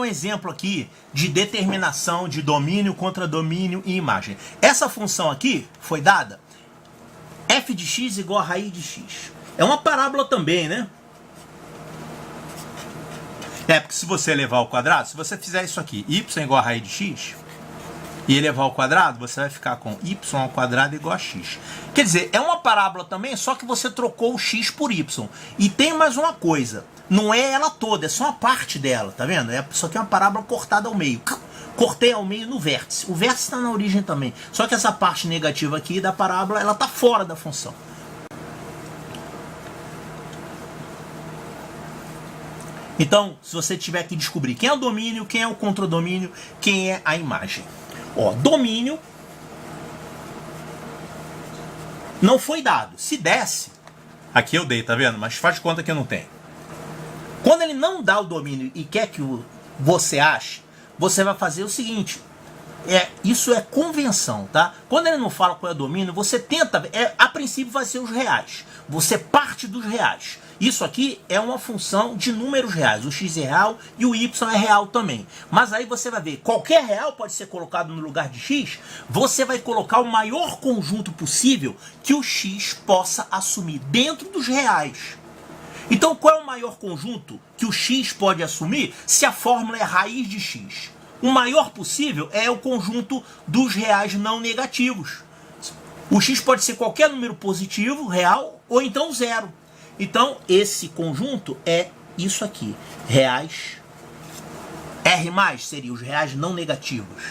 um exemplo aqui de determinação de domínio, contradomínio e imagem. Essa função aqui foi dada f de x igual a raiz de x. É uma parábola também, né? Porque se você elevar ao quadrado, se você fizer isso aqui, y igual a raiz de x, e elevar ao quadrado, você vai ficar com y ao quadrado igual a x. Quer dizer, é uma parábola também, só que você trocou o x por y. E tem mais uma coisa, não é ela toda, é só uma parte dela, tá vendo? Isso aqui é uma parábola cortada ao meio. Cortei ao meio no vértice. O vértice está na origem também. Só que essa parte negativa aqui da parábola, ela está fora da função. Então, se você tiver que descobrir quem é o domínio, quem é o contradomínio, quem é a imagem. Ó, domínio não foi dado. Se desse, aqui eu dei, tá vendo? Mas faz de conta que não tem. Quando ele não dá o domínio e quer que você ache, você vai fazer o seguinte. Isso é convenção, tá? Quando ele não fala qual é o domínio, você tenta, a princípio vai ser os reais. Você parte dos reais. Isso aqui é uma função de números reais. O x é real e o y é real também. Mas aí você vai ver, qualquer real pode ser colocado no lugar de x. Você vai colocar o maior conjunto possível que o x possa assumir dentro dos reais. Então qual é o maior conjunto que o x pode assumir se a fórmula é raiz de x? O maior possível é o conjunto dos reais não negativos. O x pode ser qualquer número positivo, real, ou então zero. Então, esse conjunto é isso aqui. Reais. R mais seria os reais não negativos.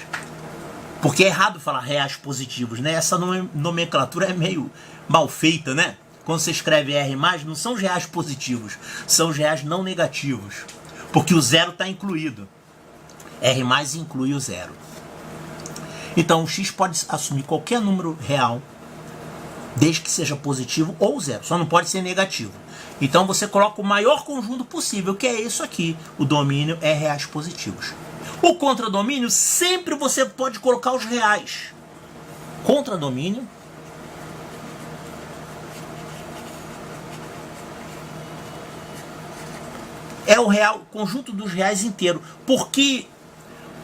Porque é errado falar reais positivos, né? Essa nomenclatura é meio mal feita, né? Quando você escreve R mais, não são os reais positivos, são os reais não negativos. Porque o zero está incluído. R mais inclui o zero. Então, o x pode assumir qualquer número real, desde que seja positivo ou zero. Só não pode ser negativo. Então, você coloca o maior conjunto possível, que é isso aqui. O domínio é reais positivos. O contradomínio, sempre você pode colocar os reais. Contradomínio é o real, conjunto dos reais inteiro. Porque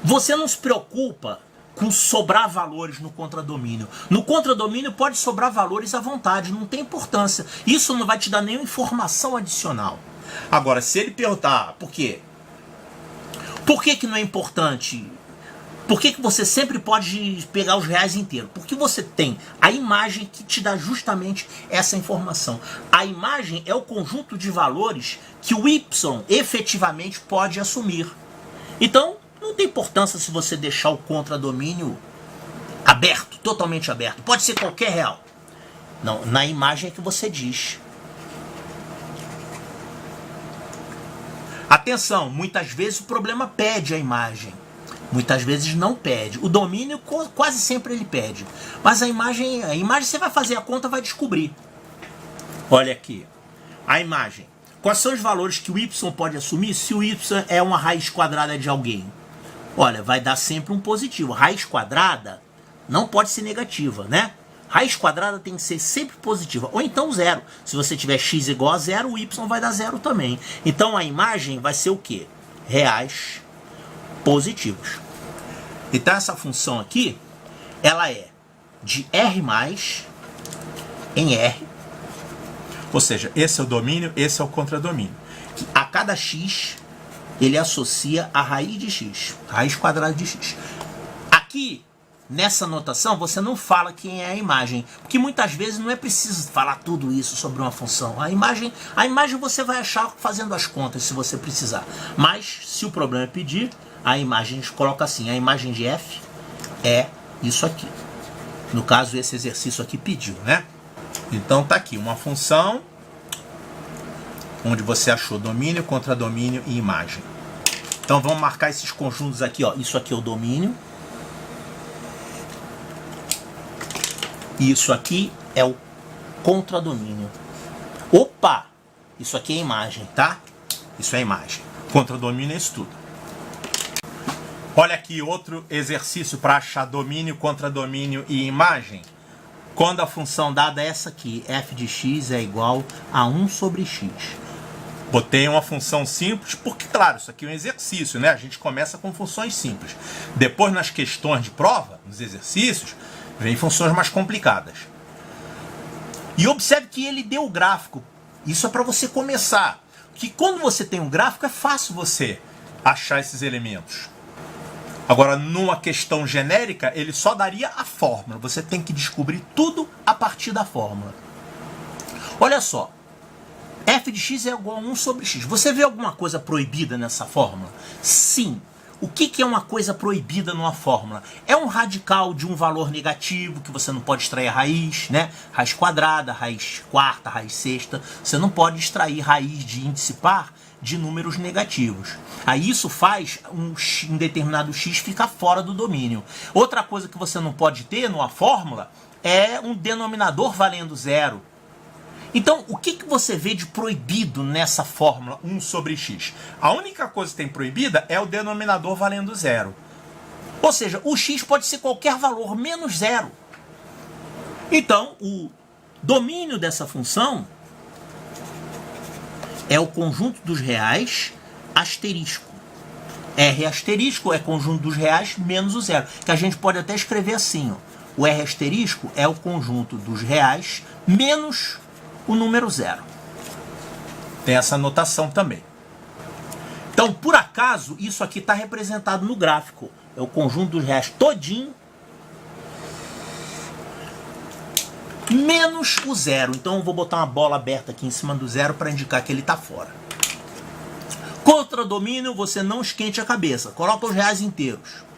você não se preocupa com sobrar valores no contradomínio. No contradomínio pode sobrar valores à vontade, não tem importância. Isso não vai te dar nenhuma informação adicional. Agora, se ele perguntar por quê? Por que não é importante? Por que você sempre pode pegar os reais inteiros? Porque você tem a imagem que te dá justamente essa informação. A imagem é o conjunto de valores que o y efetivamente pode assumir. Então, não tem importância se você deixar o contradomínio aberto, totalmente aberto. Pode ser qualquer real. Não, na imagem é que você diz. Atenção, muitas vezes o problema pede a imagem. Muitas vezes não pede. O domínio quase sempre ele pede. Mas a imagem você vai fazer a conta, vai descobrir. Olha aqui. A imagem. Quais são os valores que o y pode assumir se o y é uma raiz quadrada de alguém? Olha, vai dar sempre um positivo. Raiz quadrada não pode ser negativa, né? Raiz quadrada tem que ser sempre positiva. Ou então zero. Se você tiver x igual a zero, o y vai dar zero também. Então a imagem vai ser o quê? Reais positivos. Então essa função aqui, ela é de R mais em R. Ou seja, esse é o domínio, esse é o contradomínio. Que a cada x, ele associa a raiz de x. Raiz quadrada de x. Aqui, nessa notação, você não fala quem é a imagem. Porque muitas vezes não é preciso falar tudo isso sobre uma função. A imagem você vai achar fazendo as contas, se você precisar. Mas, se o problema é pedir, a imagem a gente coloca assim. A imagem de f é isso aqui. No caso, esse exercício aqui pediu, né? Então tá aqui, uma função onde você achou domínio, contradomínio e imagem. Então vamos marcar esses conjuntos aqui, ó. Isso aqui é o domínio. E isso aqui é o contradomínio. Opa! Isso aqui é imagem, tá? Isso é imagem. Contradomínio é isso tudo. Olha aqui outro exercício para achar domínio, contradomínio e imagem. Quando a função dada é essa aqui, f de x é igual a 1 sobre x. Botei uma função simples, porque, claro, isso aqui é um exercício, né? A gente começa com funções simples. Depois, nas questões de prova, nos exercícios, vem funções mais complicadas. E observe que ele deu o gráfico. Isso é para você começar. Que quando você tem um gráfico, é fácil você achar esses elementos. Agora, numa questão genérica, ele só daria a fórmula. Você tem que descobrir tudo a partir da fórmula. Olha só. F de x é igual a 1 sobre x. Você vê alguma coisa proibida nessa fórmula? Sim. O que é uma coisa proibida numa fórmula? É um radical de um valor negativo, que você não pode extrair a raiz, né? Raiz quadrada, raiz quarta, raiz sexta. Você não pode extrair raiz de índice par de números negativos. Aí isso faz um determinado x ficar fora do domínio. Outra coisa que você não pode ter numa fórmula é um denominador valendo zero. Então, o que você vê de proibido nessa fórmula 1 sobre x? A única coisa que tem proibida é o denominador valendo zero. Ou seja, o x pode ser qualquer valor menos zero. Então, o domínio dessa função é o conjunto dos reais asterisco. R asterisco é conjunto dos reais menos o zero. Que a gente pode até escrever assim, ó. O R asterisco é o conjunto dos reais menos o número zero. Tem essa notação também. Então, por acaso, isso aqui está representado no gráfico. É o conjunto dos reais todinho menos o zero. Então, eu vou botar uma bola aberta aqui em cima do zero para indicar que ele está fora. Contra domínio, você não esquente a cabeça. Coloca os reais inteiros.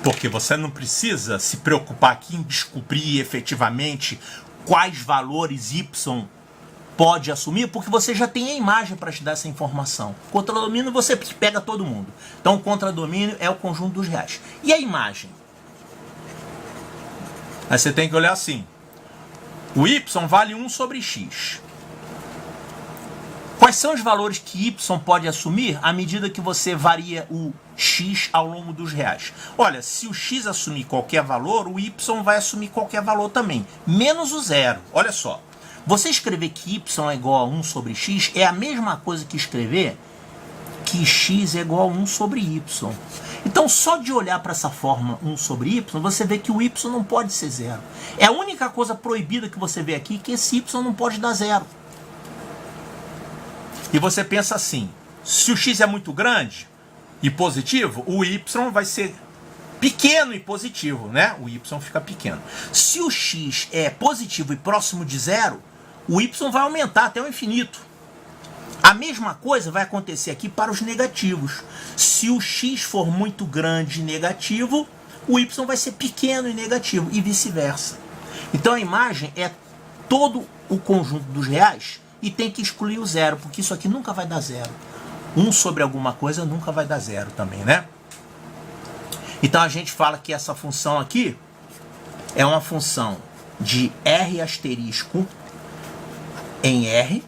Porque você não precisa se preocupar aqui em descobrir efetivamente quais valores y pode assumir, porque você já tem a imagem para te dar essa informação. Contradomínio você pega todo mundo. Então o contradomínio é o conjunto dos reais. E a imagem? Aí você tem que olhar assim. O y vale 1 sobre x. Quais são os valores que y pode assumir à medida que você varia o x ao longo dos reais? Olha, se o x assumir qualquer valor, o y vai assumir qualquer valor também, menos o zero. Olha só, você escrever que y é igual a 1 sobre x é a mesma coisa que escrever que x é igual a 1 sobre y. Então, só de olhar para essa forma 1 sobre y, você vê que o y não pode ser zero. É a única coisa proibida que você vê aqui, que esse y não pode dar zero. E você pensa assim, se o x é muito grande e positivo, o y vai ser pequeno e positivo, né? O y fica pequeno. Se o x é positivo e próximo de zero, o y vai aumentar até o infinito. A mesma coisa vai acontecer aqui para os negativos. Se o x for muito grande e negativo, o y vai ser pequeno e negativo, e vice-versa. Então a imagem é todo o conjunto dos reais e tem que excluir o zero, porque isso aqui nunca vai dar zero. 1 sobre alguma coisa nunca vai dar zero também, né? Então a gente fala que essa função aqui é uma função de R asterisco em R,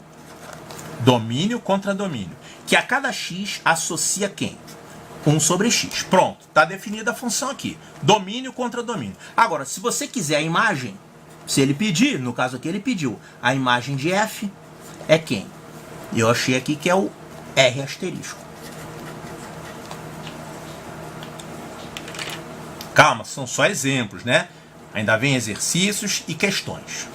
domínio contra domínio, que a cada x associa quem? 1 sobre x. Pronto, está definida a função aqui. Domínio contra domínio. Agora, se você quiser a imagem, se ele pedir, no caso aqui ele pediu, a imagem de f é quem? Eu achei aqui que é o R asterisco. Calma, são só exemplos, né? Ainda vem exercícios e questões.